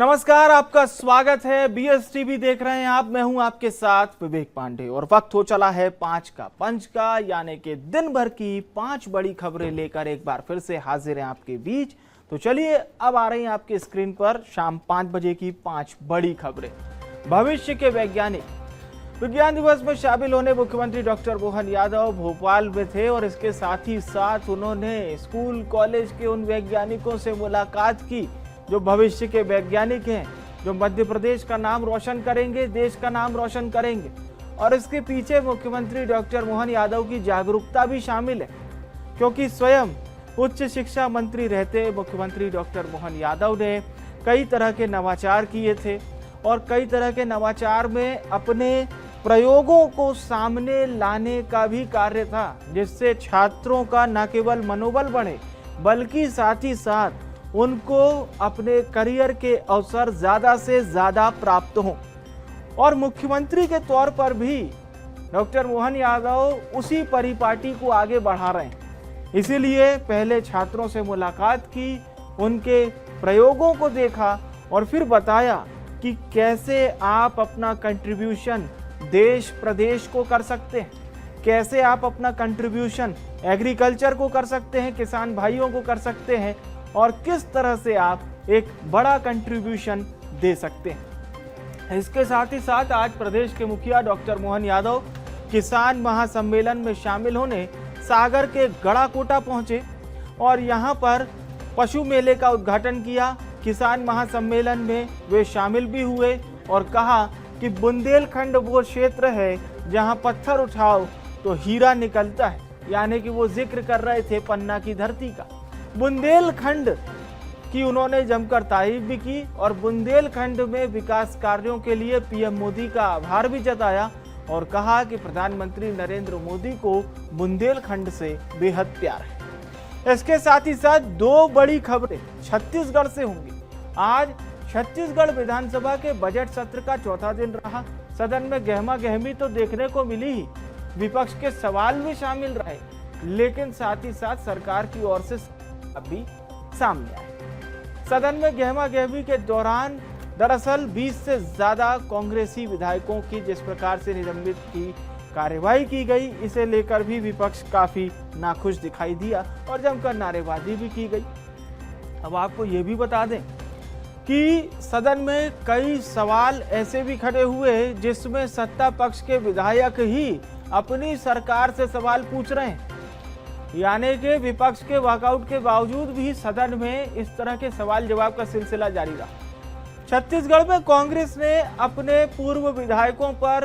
नमस्कार, आपका स्वागत है। BSTV देख रहे हैं आप। मैं हूं आपके साथ विवेक पांडे और वक्त हो चला है पंच का, यानी कि दिन भर की 5 बड़ी खबरें लेकर एक बार फिर से हाजिर हैं आपके बीच। तो चलिए, अब आ रही हैं आपकी स्क्रीन पर शाम 5 बजे की 5 बड़ी खबरें। भविष्य के वैज्ञानिक विज्ञान दिवस में शामिल होने मुख्यमंत्री डॉक्टर मोहन यादव भोपाल में थे और इसके साथ ही साथ उन्होंने स्कूल कॉलेज के उन वैज्ञानिकों से मुलाकात की जो भविष्य के वैज्ञानिक हैं, जो मध्य प्रदेश का नाम रोशन करेंगे, देश का नाम रोशन करेंगे। और इसके पीछे मुख्यमंत्री डॉक्टर मोहन यादव की जागरूकता भी शामिल है, क्योंकि स्वयं उच्च शिक्षा मंत्री रहते मुख्यमंत्री डॉक्टर मोहन यादव ने कई तरह के नवाचार किए थे और कई तरह के नवाचार में अपने प्रयोगों को सामने लाने का भी कार्य था, जिससे छात्रों का न केवल मनोबल बढ़े बल्कि साथ ही साथ उनको अपने करियर के अवसर ज्यादा से ज्यादा प्राप्त हों। और मुख्यमंत्री के तौर पर भी डॉक्टर मोहन यादव उसी परिपाटी को आगे बढ़ा रहे हैं। इसीलिए पहले छात्रों से मुलाकात की, उनके प्रयोगों को देखा और फिर बताया कि कैसे आप अपना कंट्रीब्यूशन देश प्रदेश को कर सकते हैं, कैसे आप अपना कंट्रीब्यूशन एग्रीकल्चर को कर सकते हैं, किसान भाइयों को कर सकते हैं और किस तरह से आप एक बड़ा कंट्रीब्यूशन दे सकते हैं। इसके साथ ही साथ आज प्रदेश के मुखिया डॉक्टर मोहन यादव किसान महासम्मेलन में शामिल होने सागर के गड़ाकोटा पहुंचे और यहां पर पशु मेले का उद्घाटन किया। किसान महासम्मेलन में वे शामिल भी हुए और कहा कि बुंदेलखंड वो क्षेत्र है जहां पत्थर उठाओ तो हीरा निकलता है, यानी कि वो जिक्र कर रहे थे पन्ना की धरती का। बुंदेलखंड की उन्होंने जमकर तारीफ भी की और बुंदेलखंड में विकास कार्यों के लिए पीएम मोदी का आभार भी जताया और कहा कि प्रधानमंत्री नरेंद्र मोदी को बुंदेलखंड से बेहद प्यार है। इसके साथ ही साथ 2 बड़ी खबरें छत्तीसगढ़ से होंगी। आज छत्तीसगढ़ विधानसभा के बजट सत्र का चौथा दिन रहा। सदन में गहमा गहमी तो देखने को मिली ही, विपक्ष के सवाल भी शामिल रहे, लेकिन साथ ही साथ सरकार की ओर से अभी सामने आए। सदन में गहमा गहमी के दौरान दरअसल 20 से ज्यादा कांग्रेसी विधायकों की जिस प्रकार से निलंबित की कार्यवाही की गई, इसे लेकर भी विपक्ष काफी नाखुश दिखाई दिया और जमकर नारेबाजी भी की गई। अब आपको ये भी बता दें कि सदन में कई सवाल ऐसे भी खड़े हुए जिसमें सत्ता पक्ष के विधायक ही अपनी सरकार से सवाल पूछ रहे हैं, यानी कि विपक्ष के वॉकआउट के बावजूद भी सदन में इस तरह के सवाल जवाब का सिलसिला जारी रहा। छत्तीसगढ़ में कांग्रेस ने अपने पूर्व विधायकों पर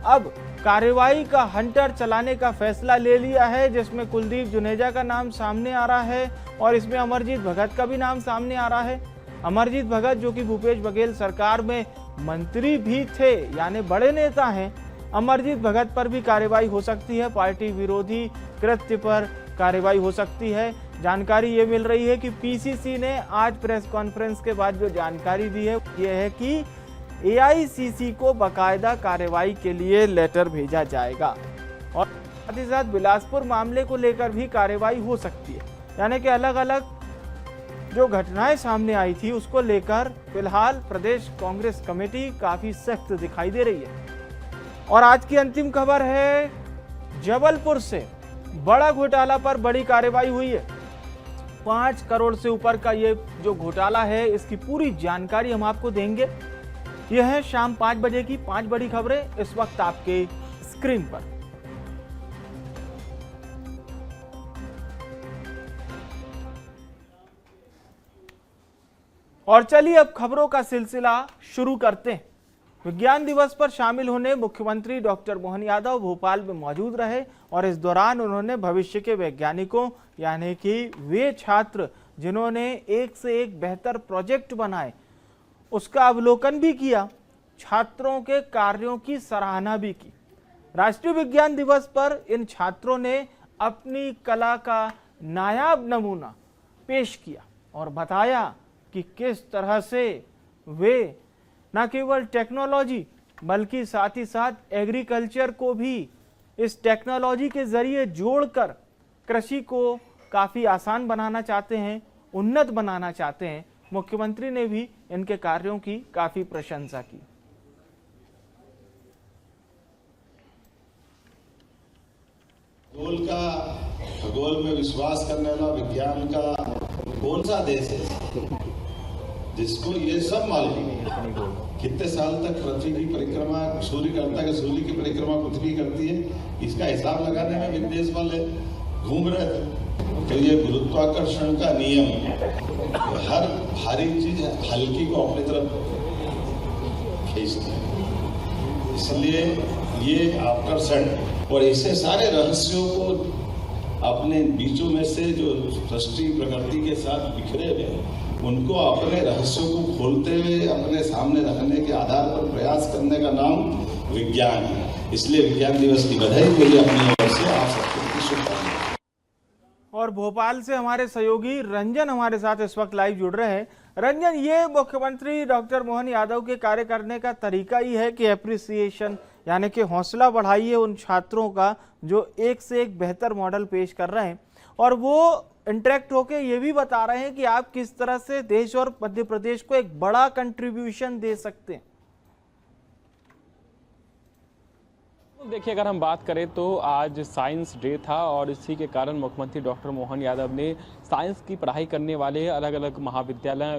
अब कार्रवाई का हंटर चलाने का फैसला ले लिया है, जिसमें कुलदीप जुनेजा का नाम सामने आ रहा है और इसमें अमरजीत भगत का भी नाम सामने आ रहा है। अमरजीत भगत जो कि भूपेश बघेल सरकार में मंत्री भी थे, यानी बड़े नेता हैं। अमरजीत भगत पर भी कार्रवाई हो सकती है, पार्टी विरोधी कृत्य पर कार्रवाई हो सकती है। जानकारी ये मिल रही है कि पीसीसी ने आज प्रेस कॉन्फ्रेंस के बाद जो जानकारी दी है ये है कि एआईसीसी को बाकायदा कार्रवाई के लिए लेटर भेजा जाएगा और साथ ही साथ बिलासपुर मामले को लेकर भी कार्रवाई हो सकती है, यानी कि अलग अलग जो घटनाएं सामने आई थी उसको लेकर फिलहाल प्रदेश कांग्रेस कमेटी काफी सख्त दिखाई दे रही है। और आज की अंतिम खबर है जबलपुर से बड़ा घोटाला पर बड़ी कार्रवाई हुई है। 5 करोड़ से ऊपर का ये जो घोटाला है, इसकी पूरी जानकारी हम आपको देंगे। यह है शाम 5 बजे की 5 बड़ी खबरें इस वक्त आपके स्क्रीन पर। और चलिए अब खबरों का सिलसिला शुरू करते हैं। विज्ञान दिवस पर शामिल होने मुख्यमंत्री डॉक्टर मोहन यादव भोपाल में मौजूद रहे और इस दौरान उन्होंने भविष्य के वैज्ञानिकों, यानी कि वे छात्र जिन्होंने एक से एक बेहतर प्रोजेक्ट बनाए, उसका अवलोकन भी किया, छात्रों के कार्यों की सराहना भी की। राष्ट्रीय विज्ञान दिवस पर इन छात्रों ने अपनी कला का नायाब नमूना पेश किया और बताया कि किस तरह से वे न केवल टेक्नोलॉजी बल्कि साथ ही साथ एग्रीकल्चर को भी इस टेक्नोलॉजी के जरिए जोड़कर कृषि को काफ़ी आसान बनाना चाहते हैं, उन्नत बनाना चाहते हैं। मुख्यमंत्री ने भी इनके कार्यों की काफी प्रशंसा की। खगोल में विश्वास करने वाला विज्ञान का कौन सा देश है जिसको ये सब मालूम है कितने साल तक पृथ्वी की परिक्रमा सूर्य करता है, सूर्य की परिक्रमा पृथ्वी करती है, इसका हिसाब लगाने में विदेश वाले घूम रहे थे। तो ये गुरुत्वाकर्षण का नियम हर भारी चीज हल्की को अपनी तरफ खींचती है, इसलिए ये आकर्षण और ऐसे सारे रहस्यों को अपने बीचों में से जो सृष्टि प्रकृति के साथ बिखरे हुए उनको अपने रहस्यों को खोलते हुए अपने सामने रखने के आधार पर प्रयास करने का नाम विज्ञान है। इसलिए विज्ञान दिवस की बधाई मेरी अपनी ओर से आप सबको शुभकामनाएं। और भोपाल से हमारे सहयोगी रंजन हमारे साथ इस वक्त लाइव जुड़ रहे हैं। रंजन, ये मुख्यमंत्री डॉक्टर मोहन यादव के कार्य करने का तरीका ही है कि एप्रिसिएशन यानी कि हौसला बढ़ाइए उन छात्रों का जो एक से एक बेहतर मॉडल पेश कर रहे हैं, और वो इंटरेक्ट होके ये भी बता रहे हैं कि आप किस तरह से देश और मध्य प्रदेश को एक बड़ा कंट्रीब्यूशन दे सकते हैं। देखिए, अगर हम बात करें तो आज साइंस डे था और इसी के कारण मुख्यमंत्री डॉक्टर मोहन यादव ने साइंस की पढ़ाई करने वाले अलग अलग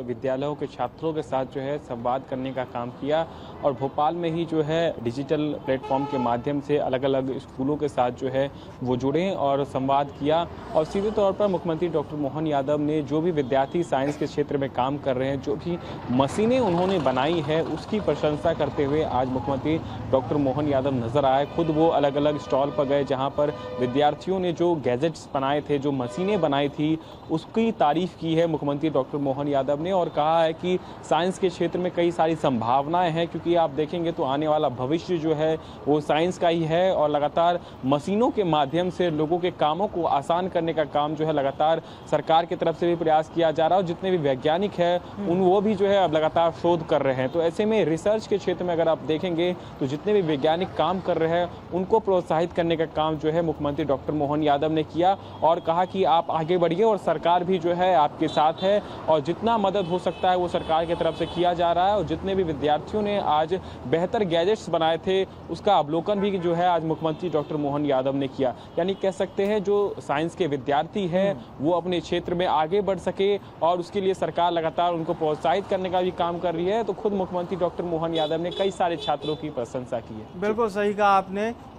विद्यालयों के छात्रों के साथ जो है संवाद करने का काम किया और भोपाल में ही जो है डिजिटल प्लेटफॉर्म के माध्यम से अलग अलग स्कूलों के साथ जो है वो जुड़े और संवाद किया। और सीधे तौर पर मुख्यमंत्री डॉक्टर मोहन यादव ने जो भी विद्यार्थी साइंस के क्षेत्र में काम कर रहे हैं, जो भी मशीनें उन्होंने बनाई है, उसकी प्रशंसा करते हुए आज मुख्यमंत्री डॉक्टर मोहन यादव नजर आए। खुद वो अलग अलग स्टॉल पर गए जहां पर विद्यार्थियों ने जो गैजेट्स बनाए थे, जो मशीनें बनाई थी, उसकी तारीफ की है मुख्यमंत्री डॉक्टर मोहन यादव ने और कहा है कि साइंस के क्षेत्र में कई सारी संभावनाएं हैं, क्योंकि आप देखेंगे तो आने वाला भविष्य जो है वो साइंस का ही है और लगातार मशीनों के माध्यम से लोगों के कामों को आसान करने का काम जो है लगातार सरकार की तरफ से भी प्रयास किया जा रहा है और जितने भी वैज्ञानिक हैं वो भी जो है अब लगातार शोध कर रहे हैं। तो ऐसे में रिसर्च के क्षेत्र में अगर आप देखेंगे तो जितने भी वैज्ञानिक काम कर रहे हैं उनको प्रोत्साहित करने का काम जो है मुख्यमंत्री डॉक्टर मोहन यादव ने किया और कहा कि आप आगे बढ़िए और सरकार भी जो है आपके साथ है और जितना मदद हो सकता है वो सरकार की तरफ से किया जा रहा है। और जितने भी विद्यार्थियों ने आज बेहतर गैजेट्स बनाए थे उसका अवलोकन भी जो है आज मुख्यमंत्री डॉक्टर मोहन यादव ने किया। यानी कह सकते हैं जो साइंस के विद्यार्थी हैं वो अपने क्षेत्र में आगे बढ़ सके और उसके लिए सरकार लगातार उनको प्रोत्साहित करने का भी काम कर रही है। तो खुद मुख्यमंत्री डॉक्टर मोहन यादव ने कई सारे छात्रों की प्रशंसा की है। बिल्कुल सही कहा आपने।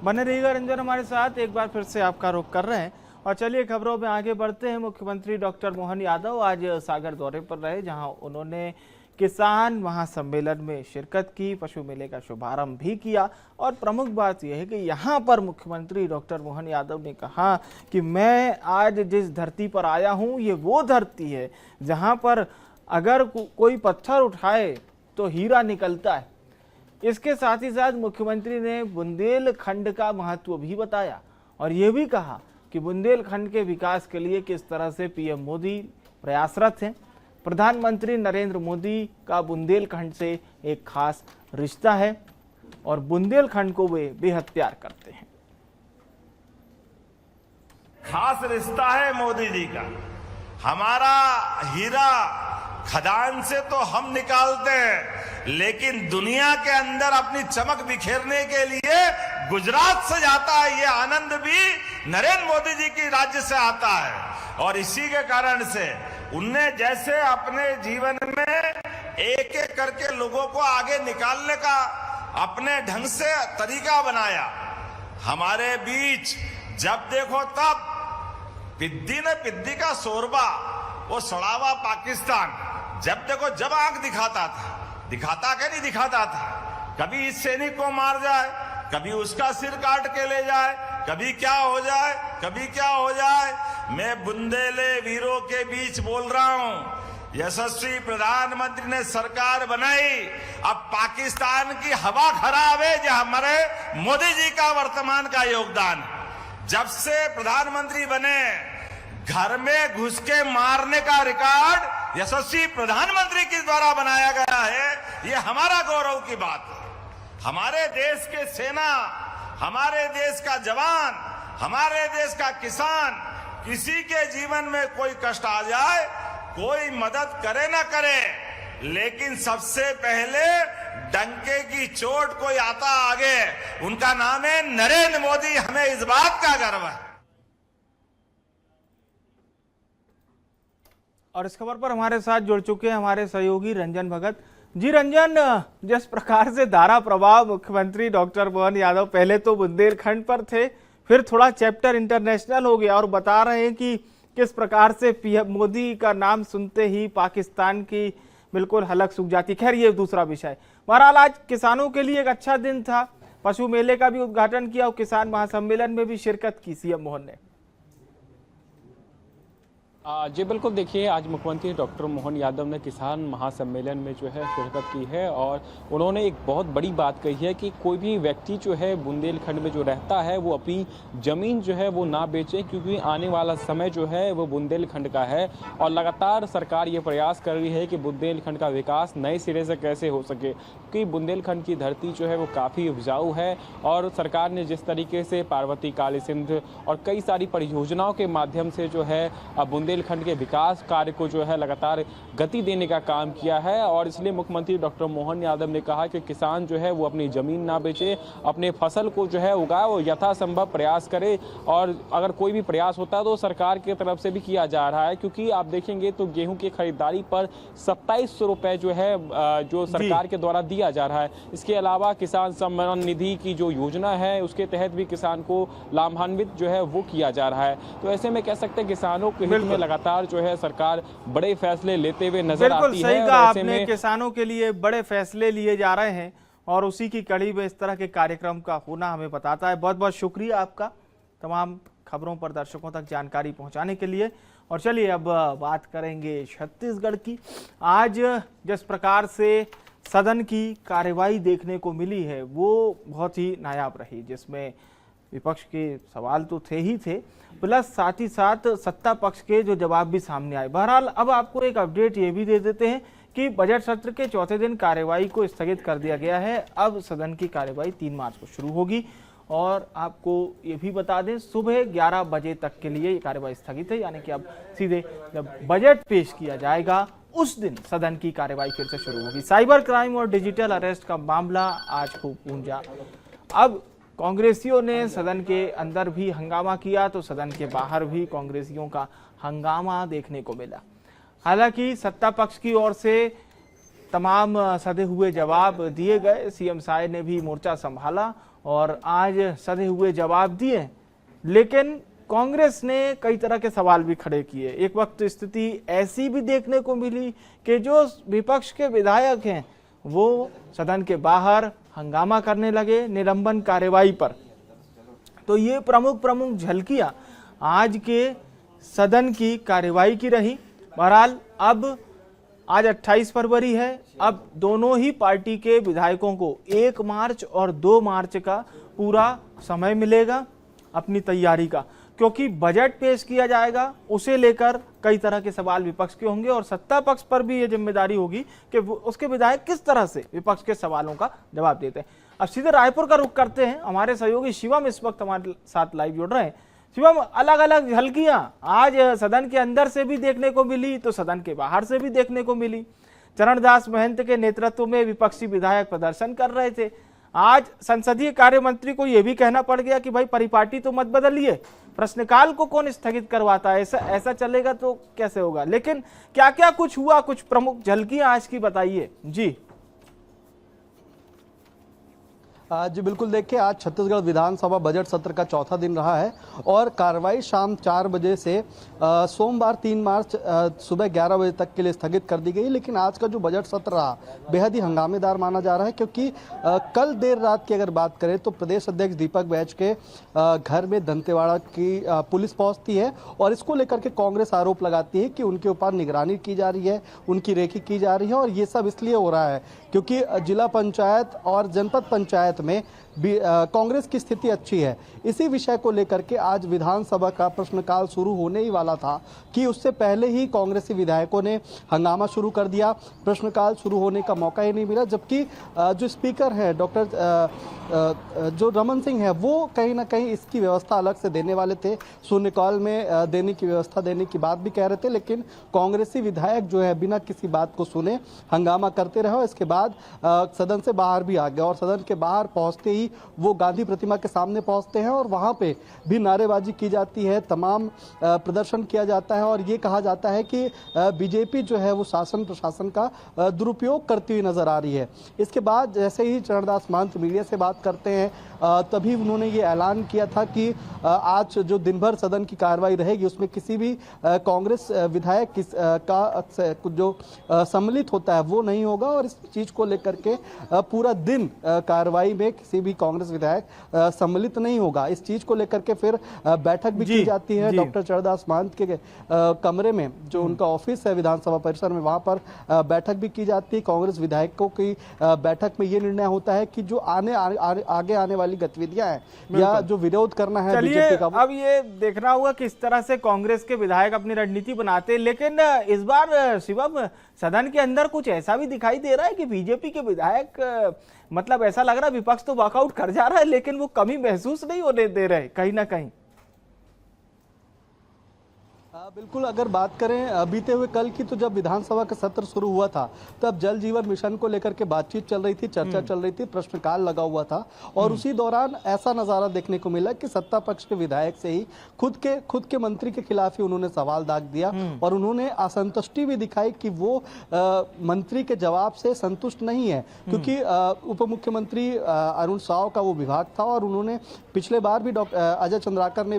बने रहिएगा रंजन हमारे साथ, एक बार फिर से आपका रुख कर रहे हैं। और चलिए खबरों में आगे बढ़ते हैं। मुख्यमंत्री डॉक्टर मोहन यादव आज सागर दौरे पर रहे, जहां उन्होंने किसान महासम्मेलन में शिरकत की, पशु मेले का शुभारंभ भी किया। और प्रमुख बात यह है कि यहाँ पर मुख्यमंत्री डॉक्टर मोहन यादव ने कहा कि मैं आज जिस धरती पर आया हूँ ये वो धरती है जहाँ पर अगर कोई पत्थर उठाए तो हीरा निकलता है। इसके साथ ही साथ मुख्यमंत्री ने बुंदेलखंड का महत्व भी बताया और ये भी कहा कि बुंदेलखंड के विकास के लिए किस तरह से पीएम मोदी प्रयासरत हैं। प्रधानमंत्री नरेंद्र मोदी का बुंदेलखंड से एक खास रिश्ता है और बुंदेलखंड को वे बेहद प्यार करते हैं। खास रिश्ता है मोदी जी का। हमारा हीरा खदान से तो हम निकालते हैं, लेकिन दुनिया के अंदर अपनी चमक बिखेरने के लिए गुजरात से जाता है। ये आनंद भी नरेंद्र मोदी जी की राज्य से आता है और इसी के कारण से उनने जैसे अपने जीवन में एक एक करके लोगों को आगे निकालने का अपने ढंग से तरीका बनाया। हमारे बीच जब देखो तब पिद्दी ने पिद्दी का शोरबा, वो सड़ावा पाकिस्तान, जब देखो जब आंख दिखाता क्या नहीं दिखाता था। कभी इस सैनिक को मार जाए, कभी उसका सिर काट के ले जाए, कभी क्या हो जाए, कभी क्या हो जाए। मैं बुंदेले वीरों के बीच बोल रहा हूं। यशस्वी प्रधानमंत्री ने सरकार बनाई, अब पाकिस्तान की हवा खराब है, जो हमारे मोदी जी का वर्तमान का योगदान। जब से प्रधानमंत्री बने घर में घुस के मारने का रिकॉर्ड यशस्वी प्रधानमंत्री के द्वारा बनाया गया है। ये हमारा गौरव की बात है। हमारे देश के सेना, हमारे देश का जवान, हमारे देश का किसान, किसी के जीवन में कोई कष्ट आ जाए, कोई मदद करे ना करे, लेकिन सबसे पहले डंके की चोट कोई आता आगे, उनका नाम है नरेंद्र मोदी। हमें इस बात का गर्व है। और इस खबर पर हमारे साथ जुड़ चुके हैं हमारे सहयोगी रंजन भगत जी। रंजन, जिस प्रकार से धारा प्रभाव मुख्यमंत्री डॉक्टर मोहन यादव पहले तो बुंदेलखंड पर थे, फिर थोड़ा चैप्टर इंटरनेशनल हो गया और बता रहे हैं कि किस प्रकार से पीएम मोदी का नाम सुनते ही पाकिस्तान की बिल्कुल हलक सूख जाती। खैर, ये दूसरा विषय। बहरहाल आज किसानों के लिए एक अच्छा दिन था। पशु मेले का भी उद्घाटन किया और किसान महासम्मेलन में भी शिरकत की सीएम मोहन ने। जी बिल्कुल, देखिए आज मुख्यमंत्री डॉक्टर मोहन यादव ने किसान महासम्मेलन में जो है शिरकत की है और उन्होंने एक बहुत बड़ी बात कही है कि कोई भी व्यक्ति जो है बुंदेलखंड में जो रहता है वो अपनी ज़मीन जो है वो ना बेचे, क्योंकि आने वाला समय जो है वो बुंदेलखंड का है। और लगातार सरकार ये प्रयास कर रही है कि बुंदेलखंड का विकास नए सिरे से कैसे हो सके, क्योंकि बुंदेलखंड की धरती जो है वो काफ़ी उपजाऊ है। और सरकार ने जिस तरीके से पार्वती, काली सिंध और कई सारी परियोजनाओं के माध्यम से जो है बुंदेलखंड के विकास कार्य को जो है लगातार गति देने का काम किया है। और इसलिए मुख्यमंत्री डॉक्टर मोहन यादव ने कहा कि किसान जो है वो अपनी ज़मीन ना बेचे, अपने फसल को जो है उगाए, वो यथासंभव प्रयास करे। और अगर कोई भी प्रयास होता है तो सरकार की तरफ से भी किया जा रहा है, क्योंकि आप देखेंगे तो गेहूं की खरीदारी पर 2700 रुपये जो है जो सरकार के द्वारा दिया जा रहा है। इसके अलावा किसान सम्मान निधि की जो योजना है उसके तहत भी किसान को लाभान्वित जो है वो किया जा रहा है। तो ऐसे में कह सकते हैं किसानों के हित में लगातार जो है सरकार बड़े फैसले लेते हुए नजर आती है। बिल्कुल सही कहा आपने, किसानों के लिए बड़े फैसले लिए जा रहे हैं और उसी की कड़ी में इस तरह के कार्यक्रम का होना हमें बताता है। बहुत बहुत शुक्रिया आपका तमाम खबरों पर दर्शकों तक जानकारी पहुंचाने के लिए। और चलिए अब बात करेंगे छत्तीसगढ़ की। आज जिस प्रकार से सदन की कार्यवाही देखने को मिली है वो बहुत ही नायाब रही, जिसमें विपक्ष के सवाल तो थे ही थे, प्लस साथ ही साथ सत्ता पक्ष के जो जवाब भी सामने आए। बहरहाल अब आपको एक अपडेट ये भी दे देते हैं कि बजट सत्र के चौथे दिन कार्यवाही को स्थगित कर दिया गया है। अब सदन की कार्यवाही 3 मार्च को शुरू होगी और आपको ये भी बता दें सुबह 11 बजे तक के लिए ये कार्यवाही स्थगित है, यानी कि अब सीधे जब बजट पेश किया जाएगा उस दिन सदन की कार्यवाही फिर से शुरू होगी। साइबर क्राइम और डिजिटल अरेस्ट का मामला आज खूब गूंजा। अब कांग्रेसियों ने सदन के अंदर भी हंगामा किया तो सदन के बाहर भी कांग्रेसियों का हंगामा देखने को मिला। हालांकि सत्ता पक्ष की ओर से तमाम सधे हुए जवाब दिए गए। सीएम साय ने भी मोर्चा संभाला और आज सधे हुए जवाब दिए, लेकिन कांग्रेस ने कई तरह के सवाल भी खड़े किए। एक वक्त स्थिति ऐसी भी देखने को मिली कि जो विपक्ष के विधायक हैं वो सदन के बाहर हंगामा करने लगे निलंबन कार्यवाही पर। तो ये प्रमुख झलकियां आज के सदन की कार्यवाही की रही। बहरहाल अब आज 28 फरवरी है। अब दोनों ही पार्टी के विधायकों को 1 मार्च और 2 मार्च का पूरा समय मिलेगा अपनी तैयारी का, क्योंकि बजट पेश किया जाएगा, उसे लेकर कई तरह के सवाल विपक्ष के होंगे और सत्ता पक्ष पर भी ये जिम्मेदारी होगी कि उसके विधायक किस तरह से विपक्ष के सवालों का जवाब देते हैं। अब सीधे रायपुर का रुख करते हैं। हमारे सहयोगी शिवम इस वक्त हमारे साथ लाइव जुड़ रहे हैं। शिवम, अलग अलग झलकियां आज सदन के अंदर से भी देखने को मिली तो सदन के बाहर से भी देखने को मिली। चरणदास महंत के नेतृत्व में विपक्षी विधायक प्रदर्शन कर रहे थे। आज संसदीय कार्य मंत्री को यह भी कहना पड़ गया कि भाई परिपाटी तो मत बदलिए, प्रश्नकाल को कौन स्थगित करवाता है, ऐसा चलेगा तो कैसे होगा। लेकिन क्या क्या कुछ हुआ, कुछ प्रमुख झलकियां आज की बताइए जी। जी बिल्कुल, देखिए आज छत्तीसगढ़ विधानसभा बजट सत्र का चौथा दिन रहा है और कार्रवाई शाम 4 बजे से सोमवार 3 मार्च सुबह 11 बजे तक के लिए स्थगित कर दी गई। लेकिन आज का जो बजट सत्र रहा बेहद ही हंगामेदार माना जा रहा है, क्योंकि कल देर रात की अगर बात करें तो प्रदेश अध्यक्ष दीपक बैज के घर में दंतेवाड़ा की पुलिस पहुंचती है और इसको लेकर के कांग्रेस आरोप लगाती है कि उनके ऊपर निगरानी की जा रही है, उनकी रेकी की जा रही है। और ये सब इसलिए हो रहा है क्योंकि जिला पंचायत और जनपद पंचायत में कांग्रेस की स्थिति अच्छी है। इसी विषय को लेकर के आज विधानसभा का प्रश्नकाल शुरू होने ही वाला था कि उससे पहले ही कांग्रेसी विधायकों ने हंगामा शुरू कर दिया। प्रश्नकाल शुरू होने का मौका ही नहीं मिला, जबकि जो स्पीकर है जो रमन सिंह है वो कहीं ना कहीं इसकी व्यवस्था अलग से देने वाले थे, शून्यकाल में देने की व्यवस्था देने की बात भी कह रहे थे, लेकिन कांग्रेसी विधायक जो है बिना किसी बात को सुने हंगामा करते रहे। इसके बाद सदन से बाहर भी आ गए और सदन के बाहर पहुंचते ही वो गांधी प्रतिमा के सामने पहुंचते हैं और वहां पे भी नारेबाजी की जाती है, तमाम प्रदर्शन किया जाता है और ये कहा जाता है कि बीजेपी जो है वो शासन प्रशासन का दुरुपयोग करती हुई नजर आ रही है। इसके बाद जैसे ही चरणदास महंत मीडिया से बात करते हैं तभी उन्होंने ये ऐलान किया था कि आज जो दिन भर सदन की कार्रवाई रहेगी उसमें किसी भी कांग्रेस विधायक का जो सम्मिलित होता है वो नहीं होगा और इस चीज को लेकर के पूरा दिन कार्रवाई में किसी भी कांग्रेस विधायक सम्मिलित नहीं होगा। इस चीज को लेकर के फिर बैठक भी की जाती है डॉक्टर चरणदास महंत के कमरे में, जो उनका ऑफिस है विधानसभा परिसर में, वहां पर बैठक भी की जाती है। कांग्रेस विधायकों की बैठक में ये निर्णय होता है कि जो आगे आने वाली गतिविधियां हैं या जो विरोध करना है बीजेपी का। अब ये देखना होगा किस तरह से कांग्रेस के विधायक अपनी रणनीति बनाते हैं, लेकिन इस बार शिवम सदन के अंदर कुछ ऐसा भी दिखाई दे रहा है कि बीजेपी के विधायक मतलब ऐसा लग रहा है विपक्ष तो वॉकआउट कर जा रहा है लेकिन वो कमी महसूस नहीं होने दे रहे कहीं ना कहीं। बिल्कुल, अगर बात करें बीते हुए कल की तो जब विधानसभा का सत्र शुरू हुआ था तब जल जीवन मिशन को लेकर के बातचीत चल रही थी, चर्चा चल रही थी, प्रश्नकाल लगा हुआ था और उसी दौरान ऐसा नजारा देखने को मिला कि सत्ता पक्ष के विधायक से ही खुद के मंत्री के खिलाफ ही उन्होंने सवाल दाग दिया और उन्होंने असंतुष्टि भी दिखाई कि वो मंत्री के जवाब से संतुष्ट नहीं है, क्योंकि उप मुख्यमंत्री अरुण साव का वो विभाग था और उन्होंने पिछले बार भी डॉक्टर अजय चंद्राकर ने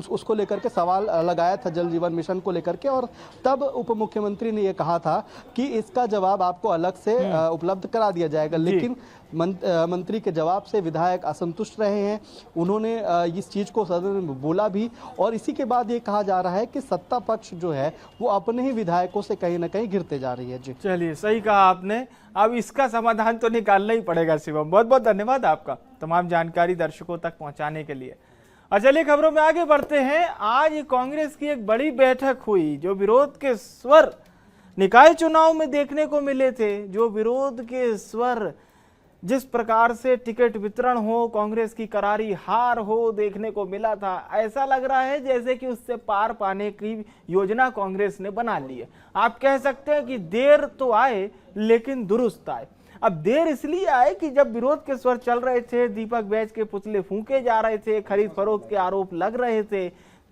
उसको लेकर के सवाल लगाया था जल जीवन मिशन को लेकर के, और तब उप मुख्यमंत्री ने यह कहा था कि इसका जवाब आपको अलग से उपलब्ध करा दिया जाएगा। लेकिन मंत्री के जवाब से विधायक असंतुष्ट रहे हैं, उन्होंने इस चीज को सदन में बोला भी और इसी के बाद ये कहा जा रहा है कि सत्ता पक्ष जो है वो अपने ही विधायकों से कहीं ना कहीं गिरते जा रही है। जी चलिए, सही कहा आपने, अब इसका समाधान तो निकालना ही पड़ेगा। शिवम, बहुत बहुत धन्यवाद आपका तमाम जानकारी दर्शकों तक पहुंचाने के लिए। और चलिए खबरों में आगे बढ़ते हैं। आज कांग्रेस की एक बड़ी बैठक हुई, जो विरोध के स्वर निकाय चुनाव में देखने को मिले थे, जो विरोध के स्वर जिस प्रकार से टिकट वितरण हो, कांग्रेस की करारी हार हो, देखने को मिला था। ऐसा लग रहा है जैसे कि उससे पार पाने की योजना कांग्रेस ने बना ली है। आप कह सकते हैं कि देर तो आए लेकिन दुरुस्त आए। अब देर इसलिए आए कि जब विरोध के स्वर चल रहे थे, दीपक बैज के पुतले फूंके जा रहे थे, खरीद फरोख्त के आरोप लग रहे थे,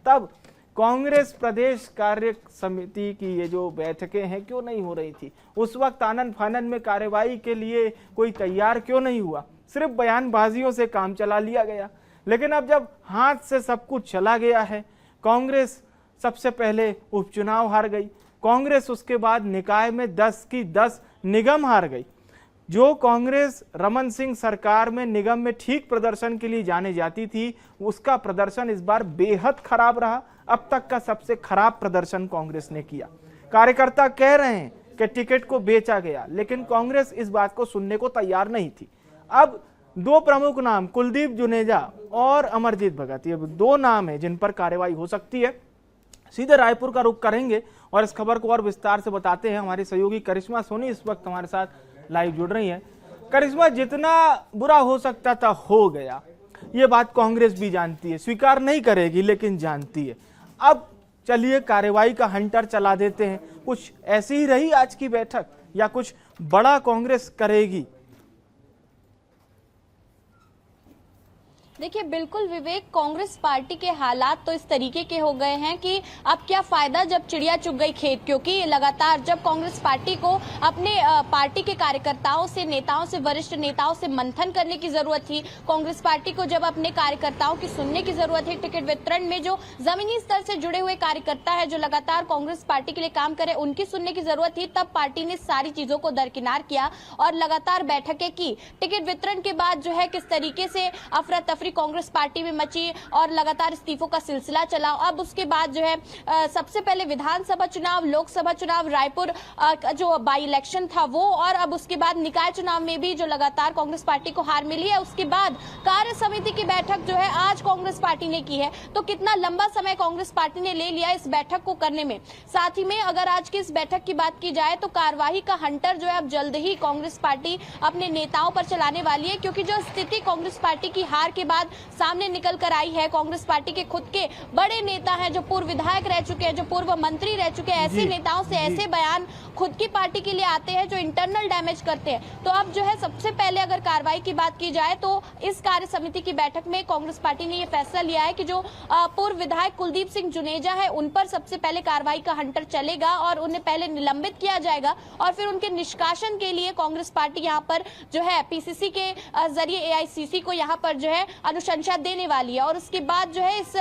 तब कांग्रेस प्रदेश कार्य समिति की ये जो बैठकें हैं क्यों नहीं हो रही थी? उस वक्त आनन फानन में कार्रवाई के लिए कोई तैयार क्यों नहीं हुआ? सिर्फ बयानबाजियों से काम चला लिया गया। लेकिन अब जब हाथ से सब कुछ चला गया है, कांग्रेस सबसे पहले उपचुनाव हार गई, कांग्रेस उसके बाद निकाय में 10 की 10 निगम हार गई। जो कांग्रेस रमन सिंह सरकार में निगम में ठीक प्रदर्शन के लिए जाने जाती थी, उसका प्रदर्शन इस बार बेहद खराब रहा। अब तक का सबसे खराब प्रदर्शन कांग्रेस ने किया। कार्यकर्ता कह रहे हैं कि टिकट को बेचा गया, लेकिन कांग्रेस इस बात को सुनने को तैयार नहीं थी। अब दो प्रमुख नाम, कुलदीप जुनेजा और अमरजीत भगत, ये दो नाम है जिन पर कार्रवाई हो सकती है। सीधे रायपुर का रुख करेंगे और इस खबर को और विस्तार से बताते हैं। हमारी सहयोगी करिश्मा सोनी इस वक्त हमारे साथ लाइव जुड़ रही है। करिश्मा, जितना बुरा हो सकता था हो गया, ये बात कांग्रेस भी जानती है, स्वीकार नहीं करेगी लेकिन जानती है। अब चलिए कार्रवाई का हंटर चला देते हैं। कुछ ऐसी ही रही आज की बैठक या कुछ बड़ा कांग्रेस करेगी? देखिए, बिल्कुल विवेक, कांग्रेस पार्टी के हालात तो इस तरीके के हो गए हैं कि अब क्या फायदा जब चिड़िया चुग गई खेत, क्योंकि लगातार जब कांग्रेस पार्टी को अपने पार्टी के कार्यकर्ताओं से, नेताओं से, वरिष्ठ नेताओं से मंथन करने की जरूरत थी, कांग्रेस पार्टी को जब अपने कार्यकर्ताओं की सुनने की जरूरत है, टिकट वितरण में जो जमीनी स्तर से जुड़े हुए कार्यकर्ता है जो लगातार कांग्रेस पार्टी के लिए काम करे, उनकी सुनने की जरूरत थी, तब पार्टी ने सारी चीजों को दरकिनार किया और लगातार बैठकें की। टिकट वितरण के बाद जो है किस तरीके से अफरा तफरी अफरा-तफरी कांग्रेस पार्टी में मची और लगातार इस्तीफों का सिलसिला चला। अब उसके बाद जो है सबसे पहले विधानसभा चुनाव, लोकसभा चुनाव, रायपुर का जो बाई इलेक्शन था वो, और अब उसके बाद निकाय चुनाव में भी जो लगातार कांग्रेस पार्टी को हार मिली है। उसके बाद कार्य समिति की बैठक जो है आज कांग्रेस पार्टी ने की है। तो कितना लंबा समय कांग्रेस पार्टी ने ले लिया इस बैठक को करने में। साथ ही में अगर आज की इस बैठक की बात की जाए तो कार्यवाही का हंटर जो है अब जल्द ही कांग्रेस पार्टी अपने नेताओं पर चलाने वाली है, क्योंकि जो स्थिति कांग्रेस पार्टी की हार के बाद सामने निकल कर आई है, कांग्रेस पार्टी के खुद के बड़े नेता हैं जो पूर्व विधायक रह चुके हैं, जो पूर्व मंत्री रह चुके हैं, ऐसे नेताओं से ऐसे बयान खुद की पार्टी के लिए आते हैं जो इंटरनल डैमेज करते हैं। तो अब जो है सबसे पहले अगर कार्रवाई की बात की जाए तो इस कार्य समिति की बैठक में कांग्रेस पार्टी ने यह फैसला लिया है कि जो पूर्व विधायक कुलदीप सिंह जुनेजा है उन पर सबसे पहले कार्रवाई का हंटर चलेगा और उन्हें पहले निलंबित किया जाएगा और फिर उनके निष्कासन के लिए कांग्रेस पार्टी यहां पर जो है पीसीसी के जरिए एआईसीसी को यहां पर जो है अनुशंसा देने वाली है। और उसके बाद जो है इस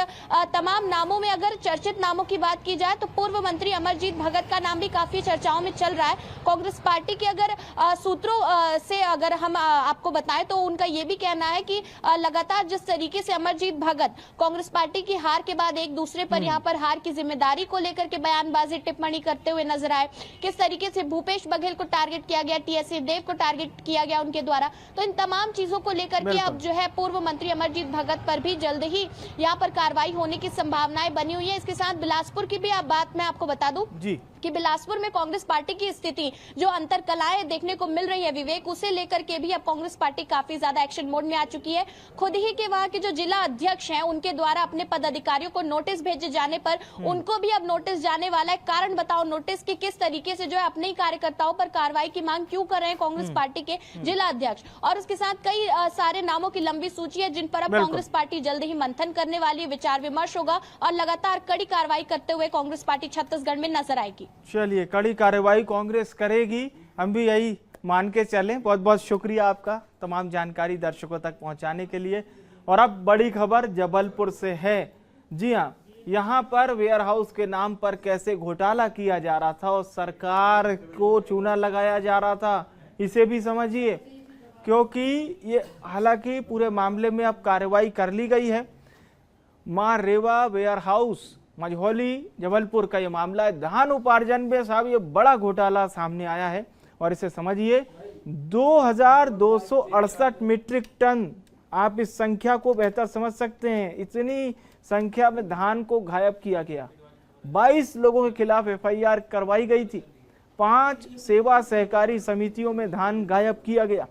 तमाम नामों में अगर चर्चित नामों की बात की जाए तो पूर्व मंत्री अमरजीत भगत का नाम भी काफी चर्चाओं में चल रहा है। कांग्रेस पार्टी के अगर सूत्रों से अगर हम आपको बताएं तो उनका ये भी कहना है कि लगातार जिस तरीके से अमरजीत भगत कांग्रेस पार्टी की हार के बाद एक दूसरे पर यहाँ पर हार की जिम्मेदारी को लेकर के बयानबाजी टिप्पणी करते हुए नजर आए, किस तरीके से भूपेश बघेल को टारगेट किया गया, टीएस सिंहदेव को टारगेट किया गया उनके द्वारा, तो इन तमाम चीजों को लेकर के अब जो है पूर्व मंत्री अमरजीत भगत पर भी जल्द ही यहाँ पर कार्रवाई होने की संभावनाएं बनी हुई है। इसके साथ बिलासपुर की भी आप बात मैं आपको बता दूं कि बिलासपुर में कांग्रेस पार्टी की स्थिति जो अंतर कलाएं देखने को मिल रही है विवेक, उसे लेकर के भी अब कांग्रेस पार्टी काफी ज्यादा एक्शन मोड में आ चुकी है। खुद ही के वहां के जो जिला अध्यक्ष हैं उनके द्वारा अपने पदाधिकारियों को नोटिस भेजे जाने पर उनको भी अब नोटिस जाने वाला है। कारण बताओ नोटिस की किस तरीके से जो है अपने ही कार्यकर्ताओं पर कार्रवाई की मांग क्यों कर रहे हैं कांग्रेस पार्टी के जिला अध्यक्ष। और उसके साथ कई सारे नामों की लंबी सूची है जिन पर अब कांग्रेस पार्टी जल्द ही मंथन करने वाली है, विचार विमर्श होगा और लगातार कड़ी कार्रवाई करते हुए कांग्रेस पार्टी छत्तीसगढ़ में नजर आएगी। चलिए, कड़ी कार्रवाई कांग्रेस करेगी, हम भी यही मान के चलें। बहुत बहुत शुक्रिया आपका तमाम जानकारी दर्शकों तक पहुंचाने के लिए। और अब बड़ी खबर जबलपुर से है। जी हाँ, यहाँ पर वेयर हाउस के नाम पर कैसे घोटाला किया जा रहा था और सरकार को चूना लगाया जा रहा था, इसे भी समझिए, क्योंकि ये हालांकि पूरे मामले में अब कार्रवाई कर ली गई है। मां रेवा वेयर हाउस मझौली जबलपुर का ये मामला है। धान उपार्जन में साहब ये बड़ा घोटाला सामने आया है और इसे समझिए 2268 मीट्रिक टन, आप इस संख्या को बेहतर समझ सकते हैं, इतनी संख्या में धान को गायब किया गया। 22 लोगों के खिलाफ एफआईआर करवाई गई थी। 5 सेवा सहकारी समितियों में धान गायब किया गया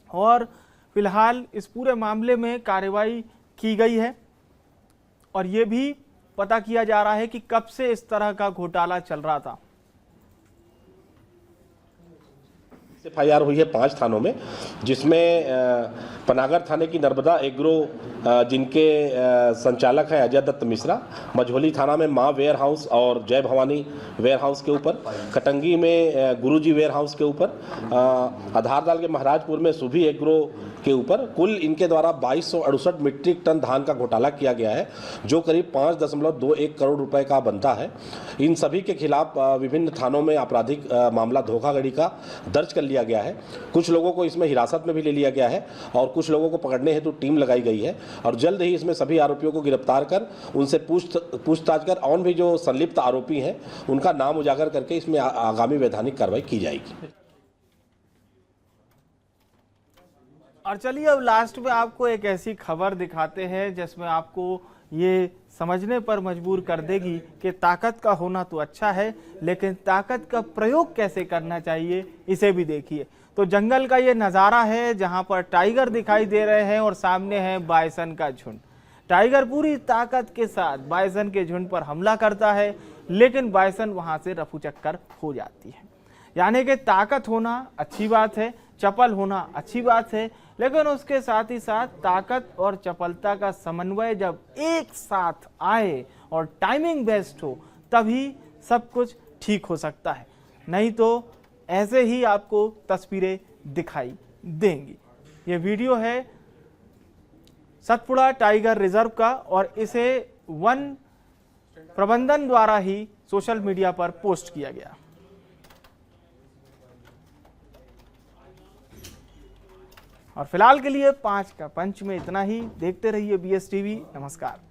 और फिलहाल इस पूरे मामले में कार्रवाई की गई है और ये भी पता किया जा रहा है कि कब से इस तरह का घोटाला चल रहा था। एफआईआर हुई है 5 थानों में, जिसमें पनागर थाने की नर्मदा एग्रो जिनके संचालक है अजय दत्त मिश्रा, मझौली थाना में मां वेयर हाउस और जय भवानी वेयर हाउस के ऊपर, कटंगी में गुरुजी वेयर हाउस के ऊपर, आधारताल के महाराजपुर में सुभी एग्रो के ऊपर कुल इनके द्वारा 2268 मीट्रिक टन धान का घोटाला किया गया है, जो करीब 5.21 करोड़ रुपए का बनता है। इन सभी के खिलाफ विभिन्न थानों में आपराधिक मामला धोखाधड़ी का दर्ज कर लिया गया है। कुछ लोगों को इसमें हिरासत में भी ले लिया गया है और कुछ लोगों को पकड़ने हेतु टीम लगाई गई है और जल्द ही इसमें सभी आरोपियों को गिरफ्तार कर उनसे पूछताछ कर और भी जो संलिप्त आरोपी हैं उनका नाम उजागर करके इसमें आगामी वैधानिक कार्रवाई की जाएगी। और चलिए अब लास्ट में आपको एक ऐसी खबर दिखाते हैं जिसमें आपको ये समझने पर मजबूर कर देगी कि ताकत का होना तो अच्छा है, लेकिन ताकत का प्रयोग कैसे करना चाहिए इसे भी देखिए। तो जंगल का ये नज़ारा है जहां पर टाइगर दिखाई दे रहे हैं और सामने है बाइसन का झुंड। टाइगर पूरी ताकत के साथ बाइसन के झुंड पर हमला करता है, लेकिन बाइसन वहां से रफूचक्कर हो जाती है। यानी कि ताकत होना अच्छी बात है, चपल होना अच्छी बात है, लेकिन उसके साथ ही साथ ताकत और चपलता का समन्वय जब एक साथ आए और टाइमिंग बेस्ट हो तभी सब कुछ ठीक हो सकता है, नहीं तो ऐसे ही आपको तस्वीरें दिखाई देंगी। ये वीडियो है सतपुड़ा टाइगर रिजर्व का और इसे वन प्रबंधन द्वारा ही सोशल मीडिया पर पोस्ट किया गया। और फिलहाल के लिए 5 का पंच में इतना ही। देखते रहिए BS टीवी। नमस्कार।